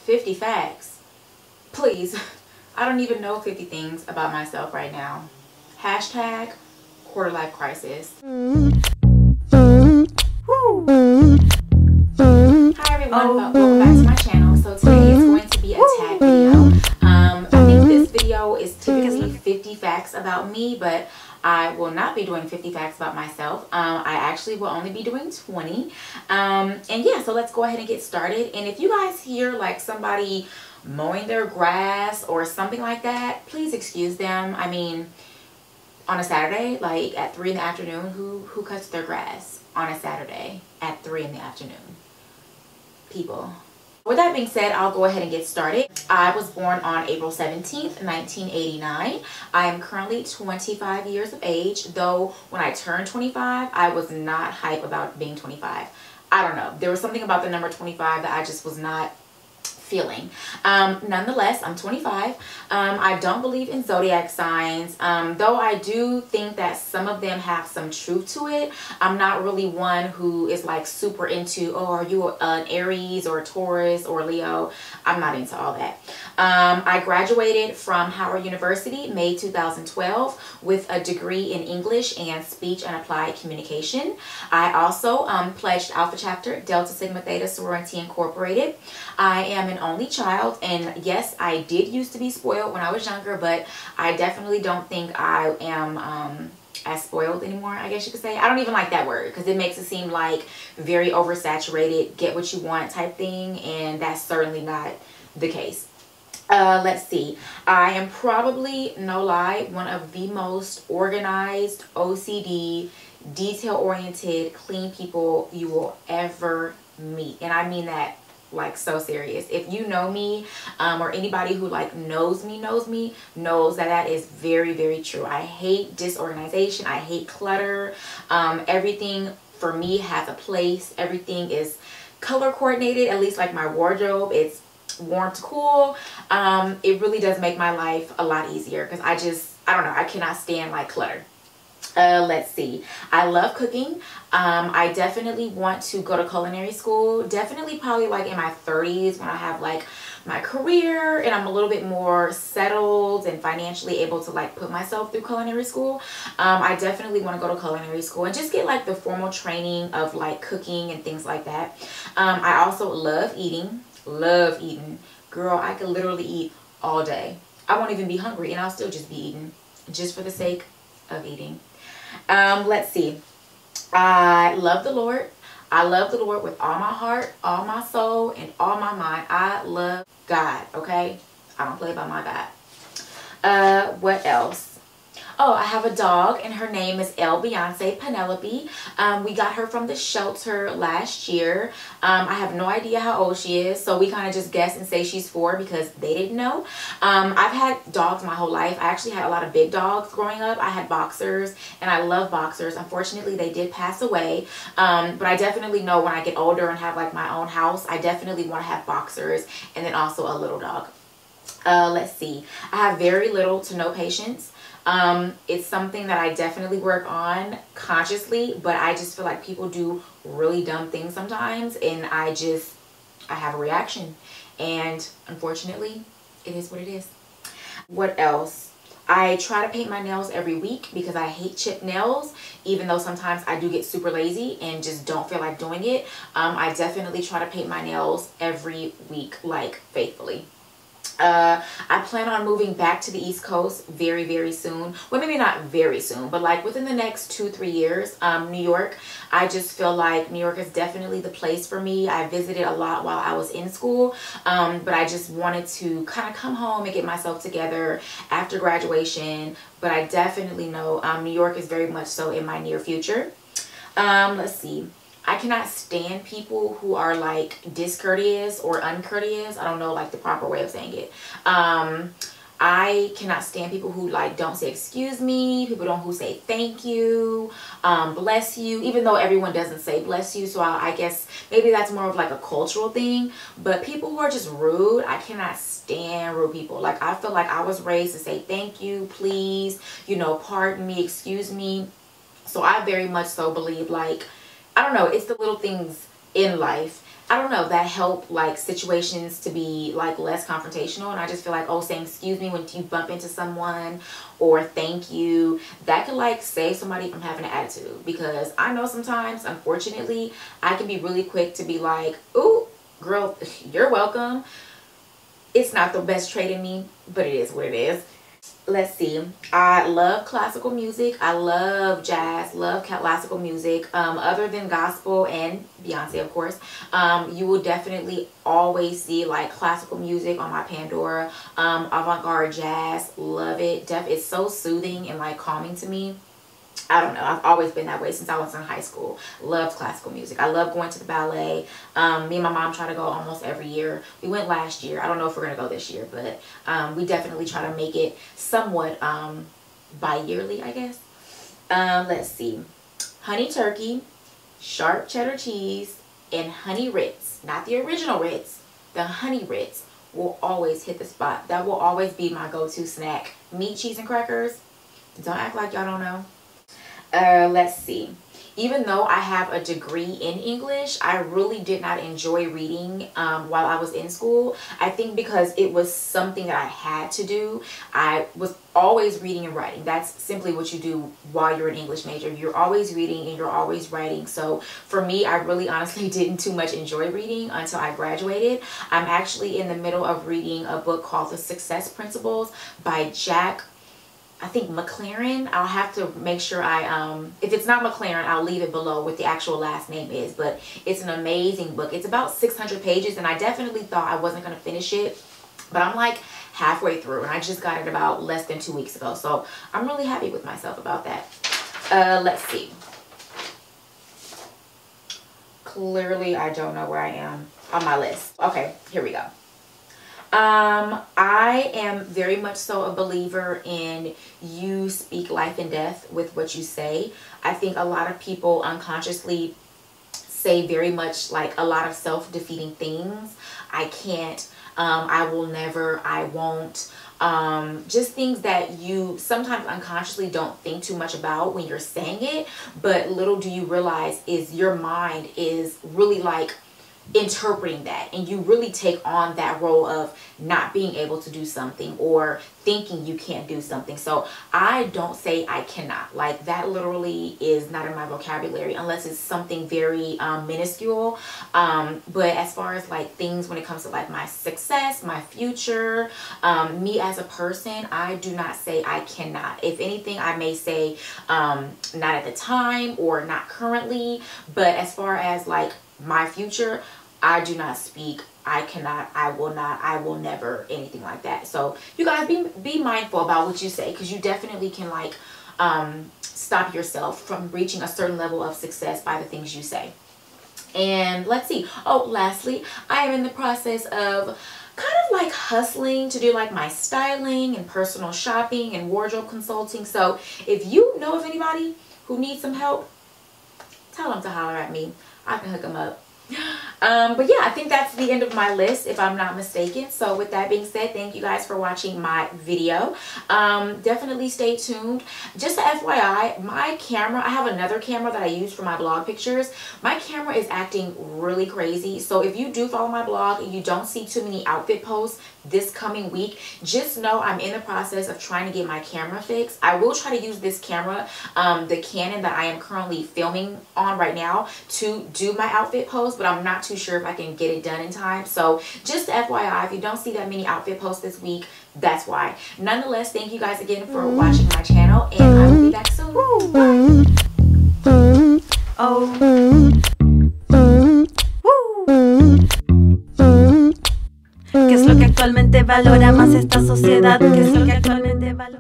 50 facts. Please. I don't even know 50 things about myself right now. Hashtag quarter life crisis. Woo. Hi everyone, welcome back to my channel. So today is going to be a tag video. I think this video is typically 50 facts about me, but I will not be doing 50 facts about myself. I actually will only be doing 20. And yeah, so let's go ahead and get started. And if you guys hear like somebody mowing their grass or something like that, please excuse them. I mean, on a Saturday, like at 3 in the afternoon, who cuts their grass on a Saturday at 3 in the afternoon? People. With that being said, I'll go ahead and get started. I was born on April 17th, 1989. I am currently 25 years of age, though when I turned 25, I was not hype about being 25. I don't know. There was something about the number 25 that I just was not feeling. Nonetheless, I'm 25. I don't believe in zodiac signs, though I do think that some of them have some truth to it. I'm not really one who is like super into, oh, are you an Aries or a Taurus or Leo? I'm not into all that. I graduated from Howard University May 2012 with a degree in English and speech and applied communication. I also pledged Alpha Chapter Delta Sigma Theta Sorority Incorporated. I am an only child, and yes, I did used to be spoiled when I was younger, but I definitely don't think I am as spoiled anymore, I guess you could say. I don't even like that word because it makes it seem like very oversaturated, get what you want type thing, and that's certainly not the case. Let's see. I am probably, no lie, one of the most organized, OCD, detail-oriented, clean people you will ever meet. And I mean that like so serious. If you know me, or anybody who like knows me knows that that is very, very true. I hate disorganization. I hate clutter. Everything for me has a place. Everything is color coordinated, at least like my wardrobe. It's warm to cool. It really does make my life a lot easier because I don't know, I cannot stand like clutter. Let's see. I love cooking. I definitely want to go to culinary school. Definitely probably like in my 30s when I have like my career and I'm a little bit more settled and financially able to like put myself through culinary school. I definitely want to go to culinary school and just get like the formal training of like cooking and things like that. I also love eating. Love eating. Girl, I could literally eat all day. I won't even be hungry and I'll still just be eating just for the sake of eating. Let's see. I love the Lord. I love the Lord with all my heart, all my soul, and all my mind. I love God, okay? I don't play by my God. What else? Oh, I have a dog and her name is Beyonce Penelope. We got her from the shelter last year. I have no idea how old she is, so we kind of just guess and say she's 4 because they didn't know. I've had dogs my whole life. I actually had a lot of big dogs growing up. I had boxers and I love boxers. Unfortunately, they did pass away, but I definitely know when I get older and have like my own house, I definitely want to have boxers and then also a little dog. Let's see. I have very little to no patience. It's something that I definitely work on consciously, but I just feel like people do really dumb things sometimes and I have a reaction, and unfortunately it is what it is. What else? I try to paint my nails every week because I hate chipped nails, even though sometimes I do get super lazy and just don't feel like doing it. I definitely try to paint my nails every week, like faithfully. I plan on moving back to the East Coast very, very soon. Well, maybe not very soon, but like within the next 2-3 years. New York, I just feel like New York is definitely the place for me. I visited a lot while I was in school, but I just wanted to kind of come home and get myself together after graduation. But I definitely know New York is very much so in my near future. Let's see. I cannot stand people who are like discourteous or uncourteous. I don't know like the proper way of saying it. I cannot stand people who like don't say excuse me, people who say thank you, bless you, even though everyone doesn't say bless you. So I guess maybe that's more of like a cultural thing. But people who are just rude, I cannot stand rude people. Like I feel like I was raised to say thank you, please, you know, pardon me, excuse me. So I very much so believe like, I don't know, it's the little things in life I don't know, that help like situations to be like less confrontational. And I just feel like, oh, saying excuse me when you bump into someone or thank you, that could like save somebody from having an attitude. Because I know sometimes, unfortunately, I can be really quick to be like, ooh, girl, you're welcome. It's not the best trait in me, but it is what it is. Let's see. I love classical music. I love jazz, love classical music. Other than gospel and Beyonce, of course, you will definitely always see like classical music on my Pandora. Avant-garde jazz, love it. It's so soothing and like calming to me. I don't know. I've always been that way since I was in high school. Loved classical music. I love going to the ballet. Me and my mom try to go almost every year. We went last year. I don't know if we're going to go this year, but we definitely try to make it somewhat bi-yearly, I guess. Let's see. Honey turkey, sharp cheddar cheese, and honey Ritz. Not the original Ritz. The honey Ritz will always hit the spot. That will always be my go-to snack. Meat, cheese, and crackers. Don't act like y'all don't know. Let's see. Even though I have a degree in English, I really did not enjoy reading while I was in school. I think because it was something that I had to do. I was always reading and writing. That's simply what you do while you're an English major. You're always reading and you're always writing. So for me, I really honestly didn't too much enjoy reading until I graduated. I'm actually in the middle of reading a book called The Success Principles by Jack, I think McLaren. I'll have to make sure if it's not McLaren, I'll leave it below what the actual last name is. But it's an amazing book. It's about 600 pages and I definitely thought I wasn't going to finish it. But I'm like halfway through and I just got it about less than 2 weeks ago. So I'm really happy with myself about that. Let's see. Clearly, I don't know where I am on my list. Okay, here we go. I am very much so a believer in you speak life and death with what you say. I think a lot of people unconsciously say very much like a lot of self-defeating things. I can't, I will never, I won't. Just things that you sometimes unconsciously don't think too much about when you're saying it, but little do you realize is your mind is really like interpreting that, and you really take on that role of not being able to do something or thinking you can't do something. So I don't say I cannot. Like that literally is not in my vocabulary unless it's something very minuscule. But as far as like things when it comes to like my success, my future, me as a person, I do not say I cannot. If anything, I may say not at the time or not currently, but as far as like my future, I do not speak I cannot, I will not, I will never, anything like that. So you guys be mindful about what you say, because you definitely can like stop yourself from reaching a certain level of success by the things you say. And let's see. Oh, lastly, I am in the process of kind of like hustling to do like my styling and personal shopping and wardrobe consulting. So if you know of anybody who needs some help, tell them to holler at me. I can hook them up. But yeah, I think that's the end of my list, if I'm not mistaken. So with that being said, thank you guys for watching my video. Definitely stay tuned. Just a FYI, my camera, I have another camera that I use for my blog pictures. My camera is acting really crazy. So if you do follow my blog and you don't see too many outfit posts this coming week, just know I'm in the process of trying to get my camera fixed. I will try to use this camera, the Canon that I am currently filming on right now, to do my outfit posts, but I'm not too sure if I can get it done in time. So just FYI, if you don't see that many outfit posts this week, that's why. Nonetheless, thank you guys again for watching my channel, and I will be back soon. ¿Qué es lo que actualmente valora más esta sociedad? ¿Qué es lo que actualmente valora?